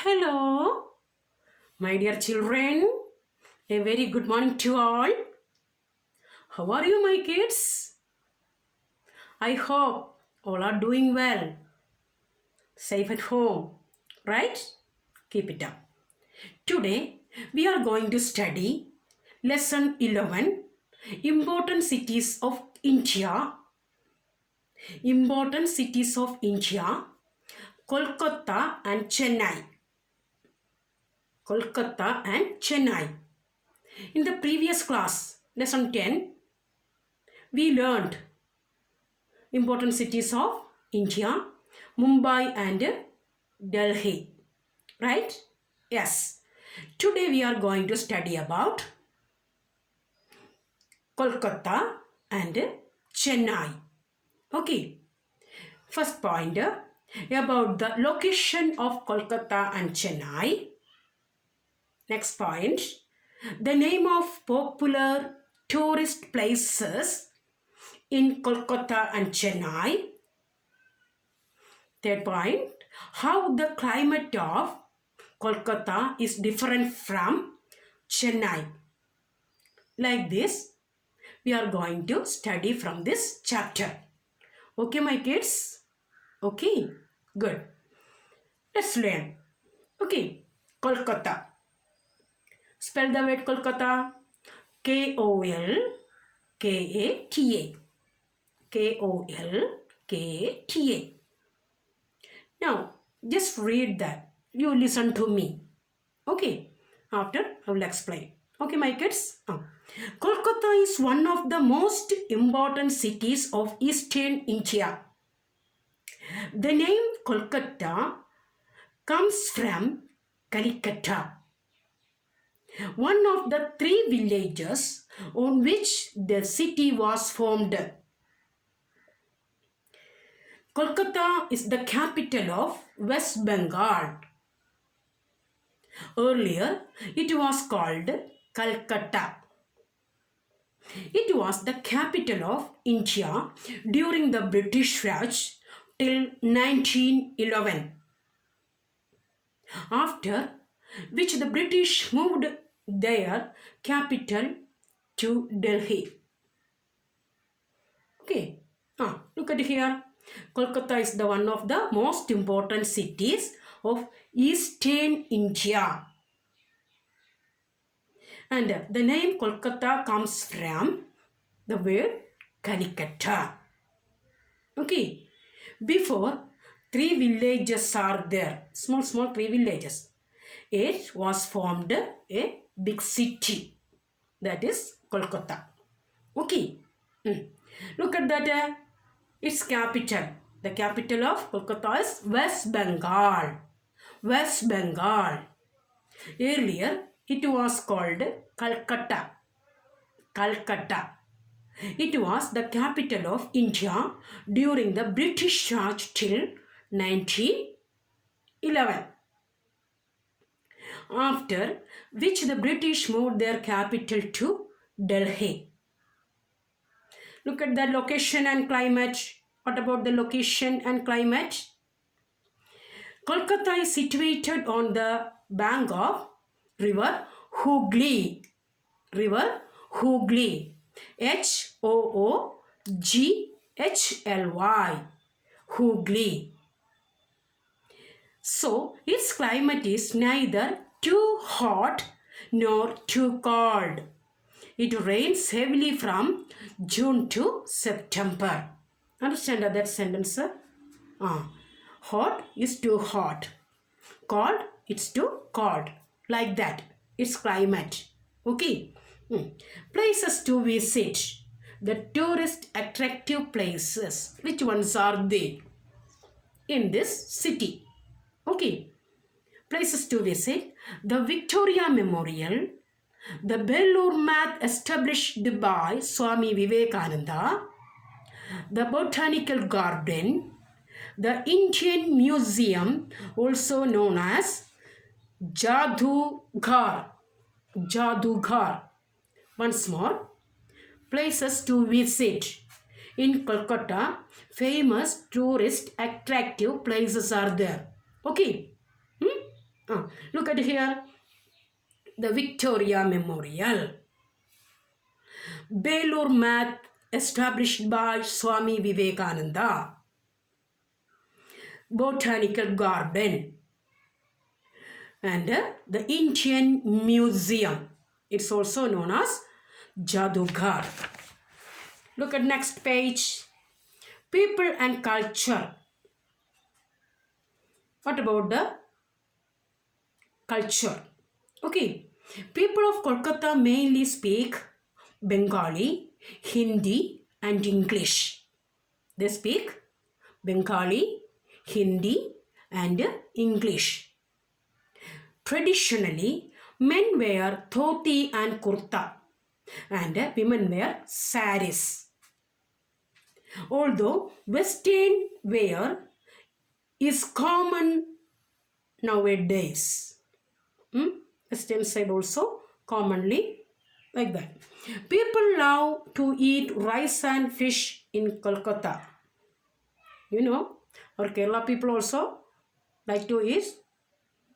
Hello, my dear children. A very good morning to all. How are you, my kids? I hope all are doing well, safe at home, right? Keep it up. Today, we are going to study lesson 11 Important Cities of India. Important Cities of India, Kolkata and Chennai. Kolkata and Chennai. In the previous class, lesson 10, we learned important cities of India, Mumbai and Delhi, right? Yes. Today we are going to study about Kolkata and Chennai. Okay. First point about the location of Kolkata and Chennai. Next point, the name of popular tourist places in Kolkata and Chennai. Third point, how the climate of Kolkata is different from Chennai. Like this, we are going to study from this chapter. Okay, my kids? Okay, good. Let's learn. Okay, Kolkata. Spell the word Kolkata. Kolkata. Kolkata. Now, just read that. You listen to me. Okay. After, I will explain. Okay, my kids. Kolkata is one of the most important cities of Eastern India. The name Kolkata comes from Calcutta, one of the three villages on which the city was formed. Kolkata is the capital of West Bengal. Earlier, it was called Calcutta. It was the capital of India during the British Raj till 1911. After which the British moved their capital to Delhi. Okay, look at here. Kolkata is the one of the most important cities of Eastern India. And the name Kolkata comes from the word Calcutta. Okay, before, three villages are there, small three villages. It was formed a big city, that is Kolkata. Okay, look at that, its capital. The capital of Kolkata is West Bengal. West Bengal. Earlier, it was called Calcutta. Calcutta. It was the capital of India during the British Raj till 1911. After which the British moved their capital to Delhi. Look at the location and climate. What about the location and climate? Kolkata is situated on the bank of river Hooghly. River Hooghly. Hooghly. Hooghly. So, its climate is neither too hot nor too cold. It rains heavily from June to September. Understand that sentence? Hot is too hot. Cold, it's too cold. Like that. It's climate. Okay. Places to visit. The tourist attractive places. Which ones are they in this city? Okay. Places to visit. The Victoria Memorial. The Belur Math established by Swami Vivekananda. The Botanical Garden. The Indian Museum, also known as Jadughar. Jadughar. Once more, places to visit. In Kolkata, famous tourist attractive places are there. Okay. Look at here, the Victoria Memorial. Belur Math established by Swami Vivekananda. Botanical Garden. And the Indian Museum. It's also known as Jadughar. Look at next page. People and culture. What about the culture? Okay. People of Kolkata mainly speak Bengali, Hindi and English. They speak Bengali, Hindi and English. Traditionally, men wear dhoti and kurta and women wear saris. Although Western wear is common nowadays. Western side also commonly like that. People love to eat rice and fish in Kolkata. You know, our Kerala people also like to eat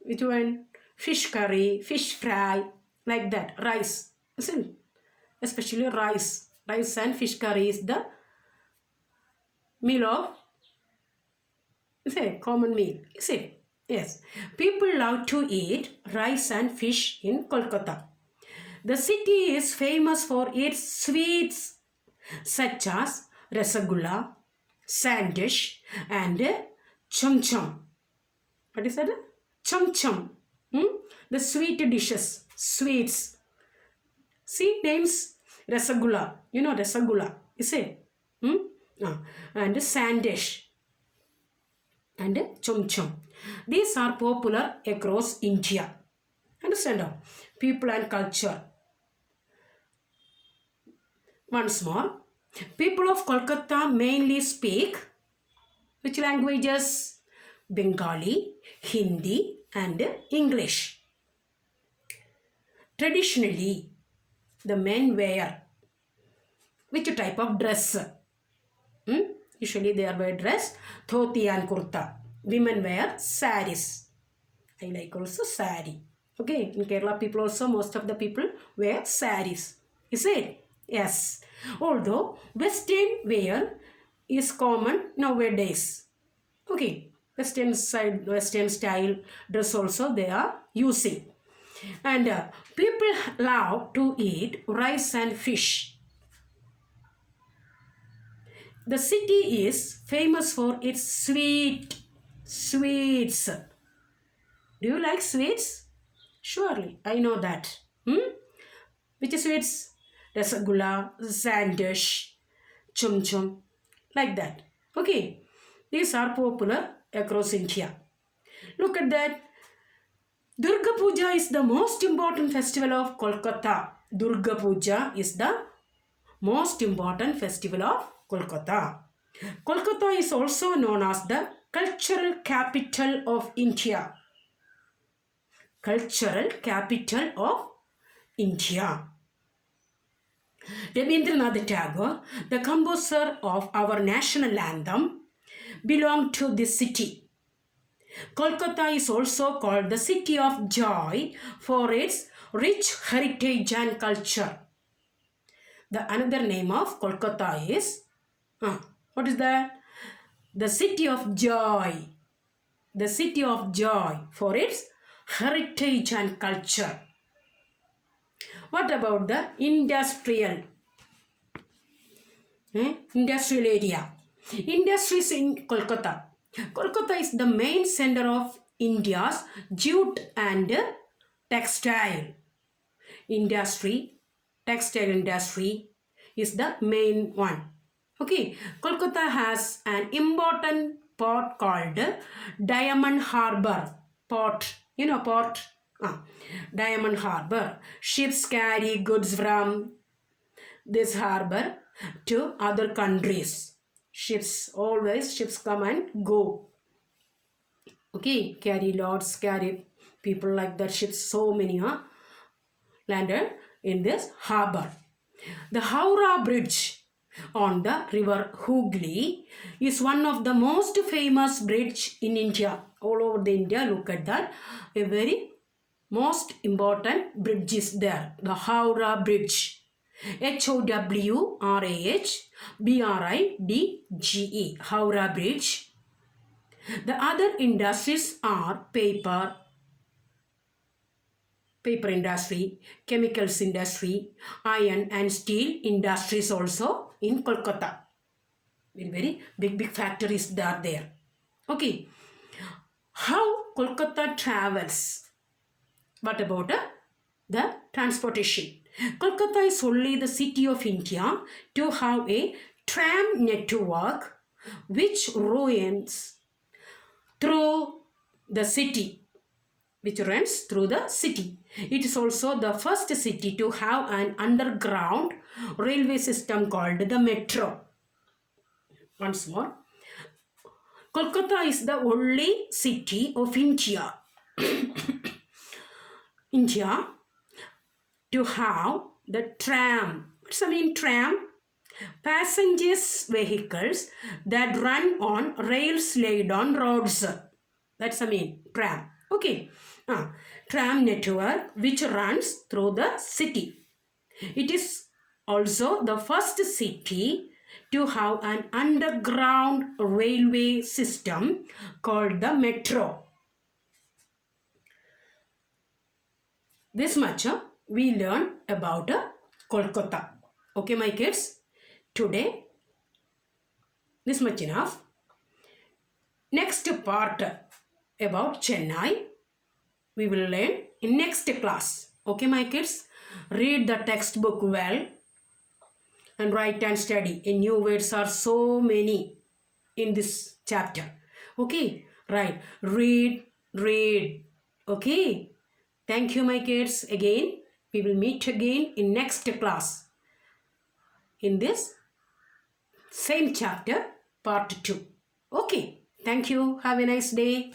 which one? Fish curry, fish fry, like that. Rice, isn't it? Especially rice. Rice and fish curry is the meal of, is it common meal? Is it? Yes. People love to eat rice and fish in Kolkata. The city is famous for its sweets such as rasagulla, sandish and chum chum. What is that? Chum chum. The sweet dishes, sweets. See names, rasagulla. You know rasagulla, is it? And sandish and chum chum. These are popular across India. Understand? People and culture. Once more, people of Kolkata mainly speak which languages? Bengali, Hindi and English. Traditionally, the men wear which type of dress? Usually they wear dress, dhoti and kurta. Women wear saris. I like also sari. Okay, in Kerala people also, most of the people wear saris. Is it? Yes. Although Western wear is common nowadays. Okay, Western style dress also they are using. And people love to eat rice and fish. The city is famous for its sweets. Do you like sweets? Surely, I know that. Which sweets? Rasagulla, sandish, chum chum, like that. Okay, these are popular across India. Look at that. Durga Puja is the most important festival of Kolkata. Durga Puja is the most important festival of Kolkata. Kolkata is also known as the cultural capital of India. Cultural capital of India. Rabindranath Tagore, the composer of our national anthem, belonged to this city. Kolkata is also called the city of joy for its rich heritage and culture. The another name of Kolkata is, what is that? The city of joy. The city of joy for its heritage and culture. What about the industrial area? Industries in Kolkata. Kolkata is the main center of India's jute and textile industry. Textile industry is the main one. Okay, Kolkata has an important port called Diamond Harbour. Port, you know port? Diamond Harbour. Ships carry goods from this harbour to other countries. Ships come and go. Okay, carry loads, carry people like that. Ships, so many landed in this harbour. The Howrah Bridge on the river Hooghly is one of the most famous bridge in India. all over the India. Look at that. A very most important bridge is there. The Howrah Bridge. Howrah-Bridge. Howrah Bridge. The other industries are paper industry, chemicals industry, iron and steel industries also in Kolkata. Very big factories are there. Okay. How Kolkata travels? What about the transportation? Kolkata is only the city of India to have a tram network which runs through the city. It is also the first city to have an underground railway system called the metro. Once more. Kolkata is the only city of India to have the tram. What's the mean tram? Passengers vehicles that run on rails laid on roads. That's the mean tram. Okay. Tram network which runs through the city. It is also the first city to have an underground railway system called the metro. This much we learn about Kolkata. Okay, my kids. Today, this much enough. Next part about Chennai, we will learn in next class. Okay, my kids. Read the textbook well and write and study. New words are so many in this chapter. Okay, right. Read. Okay. Thank you, my kids. Again, we will meet again in next class. In this same chapter, part 2. Okay. Thank you. Have a nice day.